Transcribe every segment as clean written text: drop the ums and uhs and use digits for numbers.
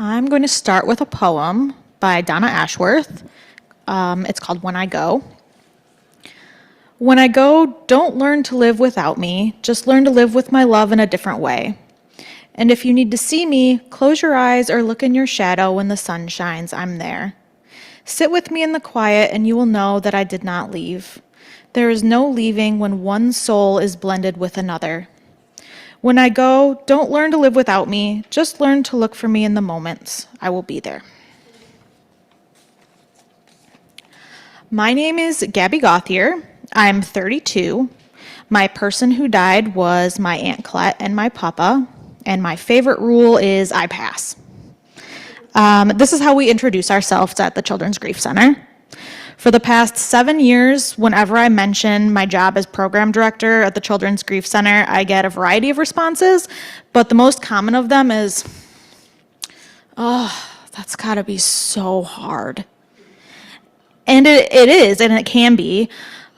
I'm going to start with a poem by Donna Ashworth. It's called When I Go. When I go, don't learn to live without me, just learn to live with my love in a different way. And if you need to see me, close your eyes or look in your shadow when the sun shines, I'm there. Sit with me in the quiet and you will know that I did not leave. There is no leaving when one soul is blended with another. When I go, don't learn to live without me, just learn to look for me in the moments. I will be there. My name is Gabby Gauthier. I'm 32. My person who died was my Aunt Colette and my papa, and my favorite rule is I pass. This is how we introduce ourselves at the Children's Grief Center. For the past 7 years, whenever I mention my job as program director at the Children's Grief Center, I get a variety of responses, but the most common of them is, oh, that's gotta be so hard. And it is, and it can be.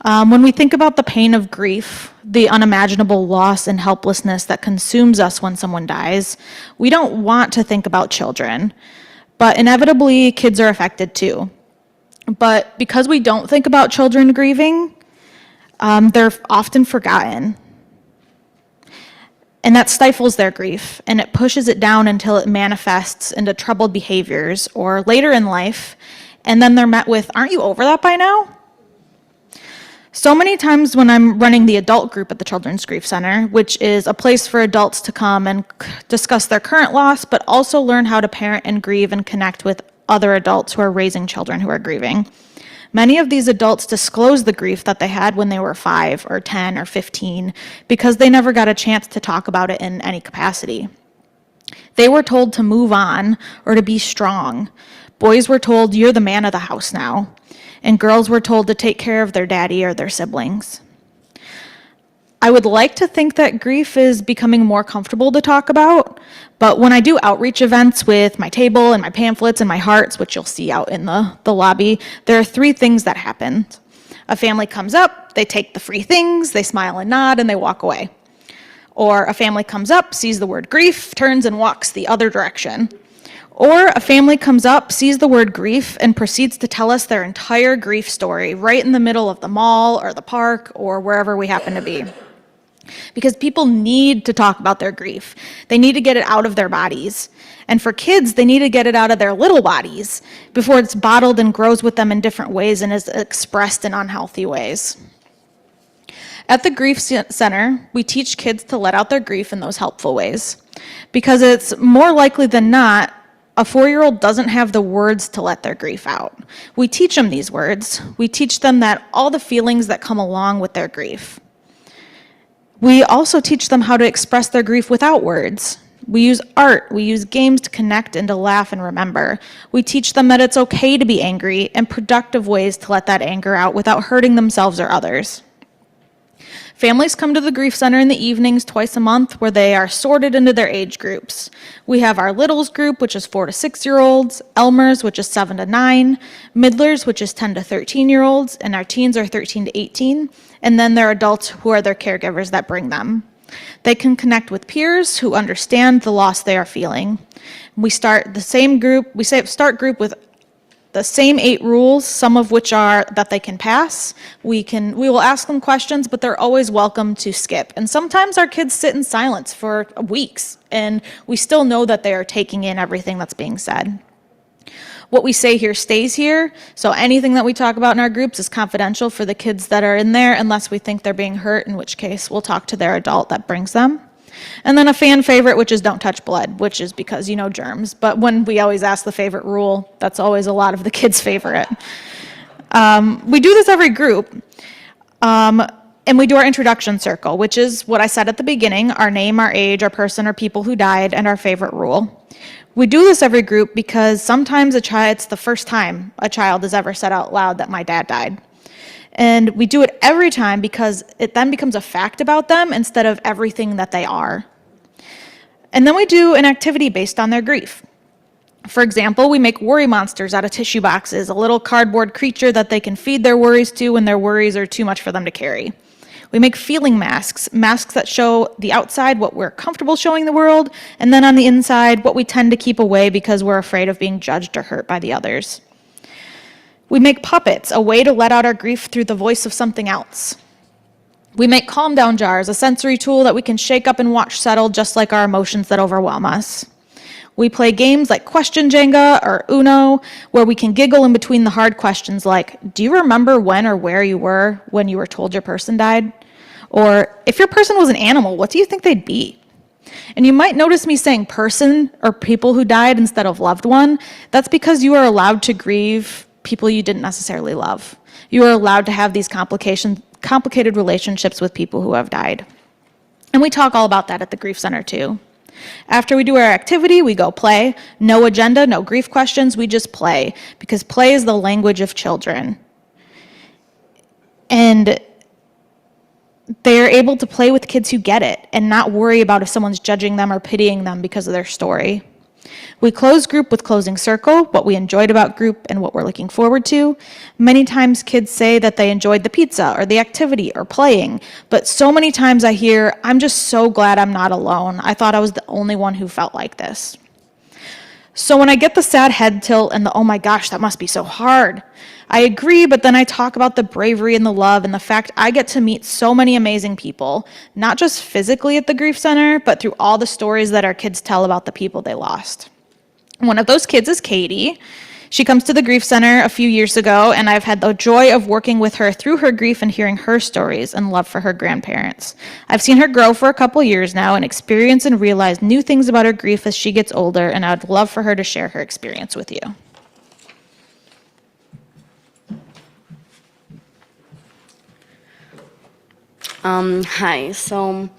When we think about the pain of grief, the unimaginable loss and helplessness that consumes us when someone dies, we don't want to think about children, but inevitably kids are affected too. But because we don't think about children grieving, they're often forgotten. And that stifles their grief, and it pushes it down until it manifests into troubled behaviors or later in life, and then they're met with, aren't you over that by now? So many times when I'm running the adult group at the Children's Grief Center, which is a place for adults to come and discuss their current loss, but also learn how to parent and grieve and connect with other adults who are raising children who are grieving. Many of these adults disclose the grief that they had when they were 5 or 10 or 15 because they never got a chance to talk about it in any capacity. They were told to move on or to be strong. Boys were told, you're the man of the house now. And girls were told to take care of their daddy or their siblings. I would like to think that grief is becoming more comfortable to talk about, but when I do outreach events with my table and my pamphlets and my hearts, which you'll see out in the lobby, there are 3 things that happen. A family comes up, they take the free things, they smile and nod, and they walk away. Or a family comes up, sees the word grief, turns and walks the other direction. Or a family comes up, sees the word grief, and proceeds to tell us their entire grief story right in the middle of the mall or the park or wherever we happen to be. Because people need to talk about their grief. They need to get it out of their bodies. And for kids, they need to get it out of their little bodies before it's bottled and grows with them in different ways and is expressed in unhealthy ways. At the Grief Center, we teach kids to let out their grief in those helpful ways. Because it's more likely than not, a 4-year-old doesn't have the words to let their grief out. We teach them these words. We teach them that all the feelings that come along with their grief. We also teach them how to express their grief without words. We use art, we use games to connect and to laugh and remember. We teach them that it's okay to be angry and productive ways to let that anger out without hurting themselves or others. Families come to the Grief Center in the evenings twice a month where they are sorted into their age groups. We have our littles group, which is 4 to 6-year-olds, Elmers, which is 7 to 9, Middlers, which is 10 to 13-year-olds, and our teens are 13 to 18, and then there are adults who are their caregivers that bring them. They can connect with peers who understand the loss they are feeling. We start group with the same 8 rules, some of which are that they can pass. We will ask them questions, but they're always welcome to skip. And sometimes our kids sit in silence for weeks, and we still know that they are taking in everything that's being said. What we say here stays here, so anything that we talk about in our groups is confidential for the kids that are in there unless we think they're being hurt, in which case we'll talk to their adult that brings them. And then a fan favorite, which is don't touch blood, which is because, germs. But when we always ask the favorite rule, that's always a lot of the kids' favorite. We do this every group. And we do our introduction circle, which is what I said at the beginning, our name, our age, our person or people who died, and our favorite rule. We do this every group because sometimes it's the first time a child has ever said out loud that my dad died. And we do it every time because it then becomes a fact about them instead of everything that they are. And then we do an activity based on their grief. For example, we make worry monsters out of tissue boxes, a little cardboard creature that they can feed their worries to when their worries are too much for them to carry. We make feeling masks, masks that show the outside what we're comfortable showing the world, and then on the inside, what we tend to keep away because we're afraid of being judged or hurt by the others. We make puppets, a way to let out our grief through the voice of something else. We make calm down jars, a sensory tool that we can shake up and watch settle just like our emotions that overwhelm us. We play games like Question Jenga or Uno, where we can giggle in between the hard questions like, do you remember when or where you were when you were told your person died? Or, if your person was an animal, what do you think they'd be? And you might notice me saying person or people who died instead of loved one. That's because you are allowed to grieve people you didn't necessarily love. You are allowed to have these complicated relationships with people who have died. And we talk all about that at the Grief Center too. After we do our activity, we go play. No agenda, no grief questions, we just play, because play is the language of children. And they're able to play with kids who get it and not worry about if someone's judging them or pitying them because of their story. We close group with closing circle, what we enjoyed about group and what we're looking forward to. Many times kids say that they enjoyed the pizza or the activity or playing, but so many times I hear, I'm just so glad I'm not alone. I thought I was the only one who felt like this. So when I get the sad head tilt and the, oh my gosh, that must be so hard, I agree, but then I talk about the bravery and the love and the fact I get to meet so many amazing people, not just physically at the Grief Center, but through all the stories that our kids tell about the people they lost. One of those kids is Katie. She comes to the Grief Center a few years ago, and I've had the joy of working with her through her grief and hearing her stories and love for her grandparents. I've seen her grow for a couple years now and experience and realize new things about her grief as she gets older, and I'd love for her to share her experience with you. Hi, so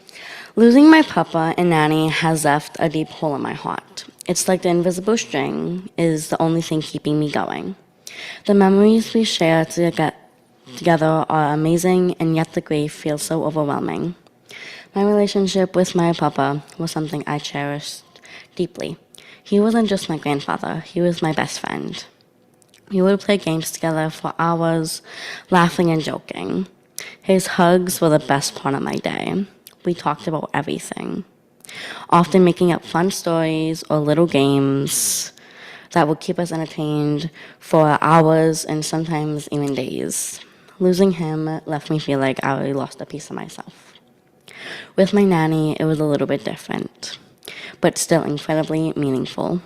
losing my papa and nanny has left a deep hole in my heart. It's like the invisible string is the only thing keeping me going. The memories we share together are amazing, and yet the grief feels so overwhelming. My relationship with my papa was something I cherished deeply. He wasn't just my grandfather, he was my best friend. We would play games together for hours, laughing and joking. His hugs were the best part of my day. We talked about everything, often making up fun stories or little games that would keep us entertained for hours and sometimes even days. Losing him left me feel like I already lost a piece of myself. With my nanny, it was a little bit different, but still incredibly meaningful.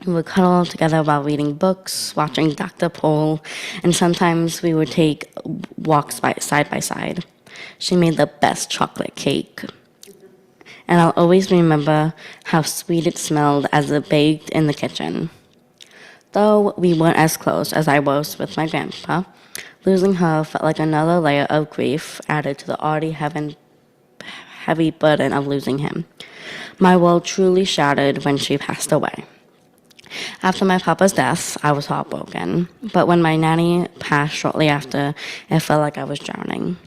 We would cuddle together while reading books, watching Dr. Pol, and sometimes we would take walks side by side. She made the best chocolate cake. And I'll always remember how sweet it smelled as it baked in the kitchen. Though we weren't as close as I was with my grandpa, losing her felt like another layer of grief added to the already heavy burden of losing him. My world truly shattered when she passed away. After my papa's death, I was heartbroken, but when my nanny passed shortly after, it felt like I was drowning.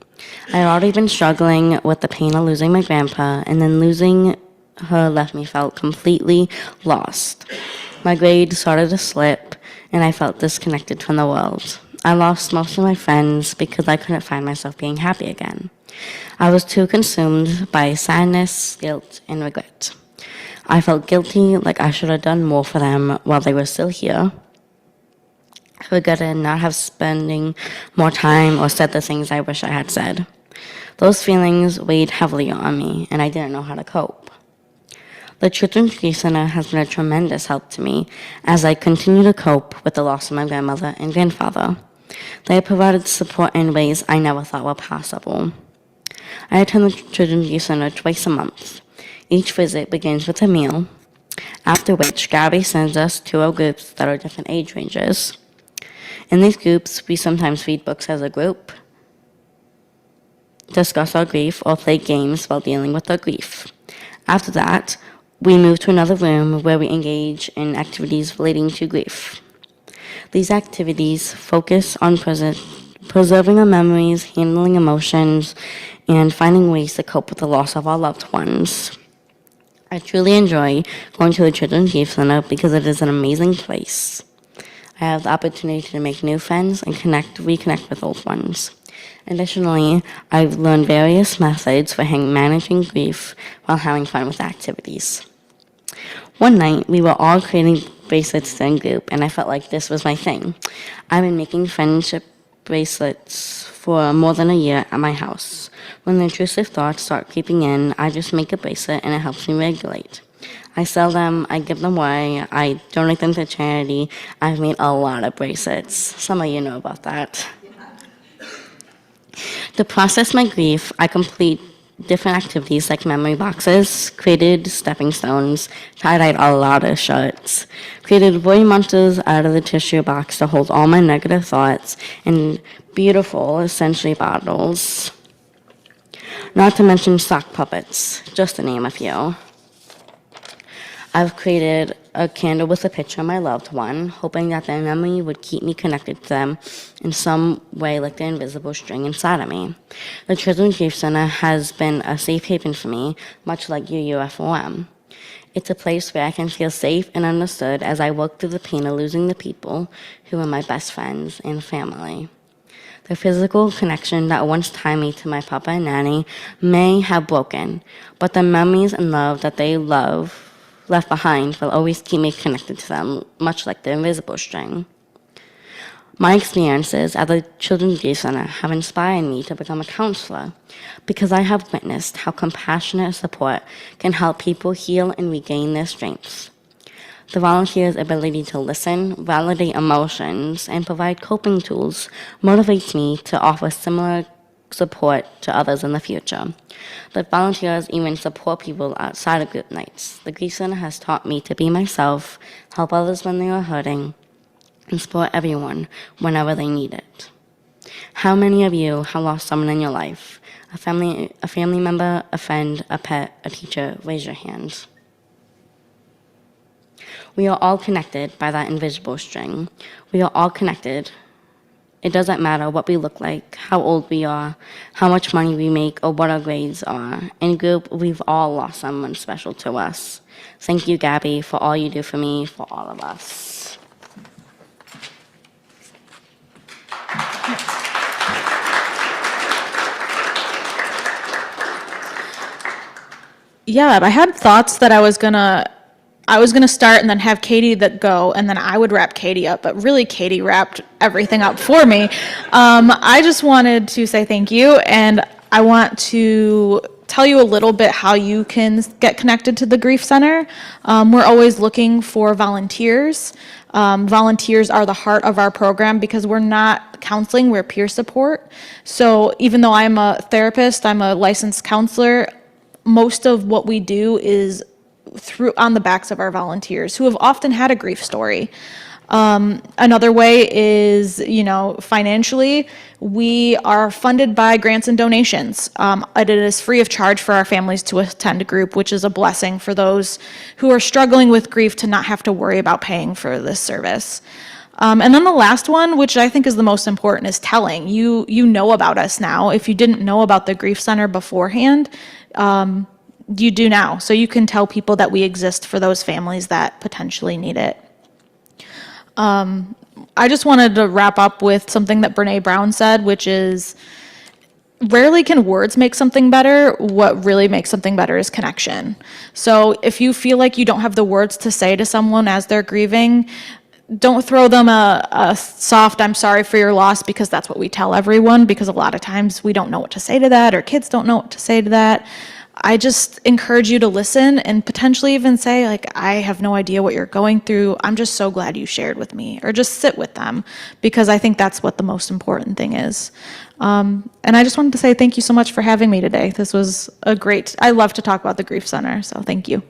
I had already been struggling with the pain of losing my grandpa, and then losing her left me felt completely lost. My grades started to slip, and I felt disconnected from the world. I lost most of my friends because I couldn't find myself being happy again. I was too consumed by sadness, guilt, and regret. I felt guilty, like I should have done more for them while they were still here. I regretted not have spending more time or said the things I wish I had said. Those feelings weighed heavily on me, and I didn't know how to cope. The Children's Grief Center has been a tremendous help to me as I continue to cope with the loss of my grandmother and grandfather. They have provided support in ways I never thought were possible. I attend the Children's Grief Center twice a month. Each visit begins with a meal, after which Gabby sends us to our groups that are different age ranges. In these groups, we sometimes read books as a group, discuss our grief, or play games while dealing with our grief. After that, we move to another room where we engage in activities relating to grief. These activities focus on preserving our memories, handling emotions, and finding ways to cope with the loss of our loved ones. I truly enjoy going to the Children's Grief Center because it is an amazing place. I have the opportunity to make new friends and reconnect with old ones. Additionally, I've learned various methods for managing grief while having fun with activities. One night, we were all creating bracelets in group, and I felt like this was my thing. I've been making friendship bracelets for more than a year at my house. When the intrusive thoughts start creeping in, I just make a bracelet and it helps me regulate. I sell them, I give them away, I donate them to charity. I've made a lot of bracelets. Some of you know about that. To process my grief, I complete different activities like memory boxes, created stepping stones, tie-dyed a lot of shirts, created worry monsters out of the tissue box to hold all my negative thoughts, and beautiful, essentially bottles. Not to mention sock puppets, just to name a few. I've created a candle with a picture of my loved one, hoping that their memory would keep me connected to them in some way like the invisible string inside of me. The Children's Grief Center has been a safe haven for me, much like UUFOM. It's a place where I can feel safe and understood as I work through the pain of losing the people who are my best friends and family. The physical connection that once tied me to my papa and nanny may have broken, but the memories and love that they left behind will always keep me connected to them, much like the invisible string. My experiences at the Children's Grief Center have inspired me to become a counselor because I have witnessed how compassionate support can help people heal and regain their strengths. The volunteers' ability to listen, validate emotions, and provide coping tools motivates me to offer similar support to others in the future. The volunteers even support people outside of group nights. The Grief Center has taught me to be myself, help others when they are hurting, and support everyone whenever they need it. How many of you have lost someone in your life? A family member, a friend, a pet, a teacher? Raise your hands. We are all connected by that invisible string. We are all connected. It doesn't matter what we look like, how old we are, how much money we make, or what our grades are. In group, we've all lost someone special to us. Thank you, Gabby, for all you do for me, for all of us. Yeah, I had thoughts that I was gonna start and then have Katie that go, and then I would wrap Katie up, but really Katie wrapped everything up for me. I just wanted to say thank you, and I want to tell you a little bit how you can get connected to the Grief Center. We're always looking for volunteers. Volunteers are the heart of our program because we're not counseling, we're peer support. So even though I'm a therapist, I'm a licensed counselor, most of what we do is on the backs of our volunteers who have often had a grief story. Another way is, financially, we are funded by grants and donations. It is free of charge for our families to attend a group, which is a blessing for those who are struggling with grief to not have to worry about paying for this service. And then the last one, which I think is the most important, is telling. You know about us now. If you didn't know about the Grief Center beforehand, you do now. So you can tell people that we exist for those families that potentially need it. I just wanted to wrap up with something that Brene Brown said, which is, rarely can words make something better. What really makes something better is connection. So if you feel like you don't have the words to say to someone as they're grieving, don't throw them a soft, I'm sorry for your loss, because that's what we tell everyone, because a lot of times we don't know what to say to that, or kids don't know what to say to that. I just encourage you to listen and potentially even say, like, I have no idea what you're going through. I'm just so glad you shared with me, or just sit with them, because I think that's what the most important thing is. And I just wanted to say thank you so much for having me today. This was I love to talk about the Grief Center, so thank you.